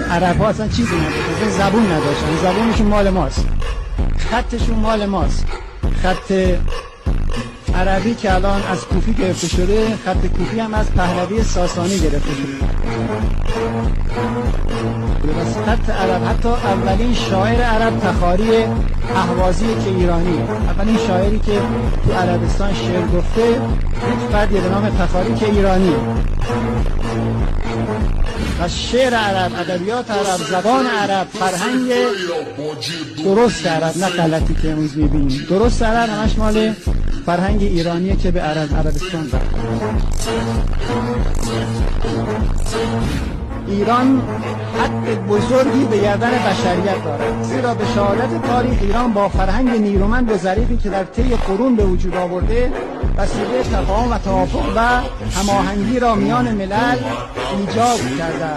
عرب ها اصلا چیزی نداشتن، زبون نداشتن، زبونشون مال ماست، خطشون مال ماست. خط عربی که الان از کوفی گرفته شده، خط کوفی هم از پهلوی ساسانی گرفته شده. بس خط عرب، حتی اولین شاعر عرب تخاری اهوازی که ایرانی، اولین شاعری که تو عربستان شعر گفته یک فردی به نام تخاری که ایرانی. و شعر عرب، ادبیات عرب، زبان عرب، فرهنگ درست عرب، نه غلطی که امروز می‌بینیم، درست عرب همش مال فرهنگ ایرانیه که به عربستان داره. ایران حق بزرگی به گردن بشریت دارد، زیرا به شهادت تاریخ ایران با فرهنگ نیرومند و ظریفی که در طی قرون به وجود آورده وسیله تفاهم و توافق و هماهنگی را میان ملل ایجاد کرده.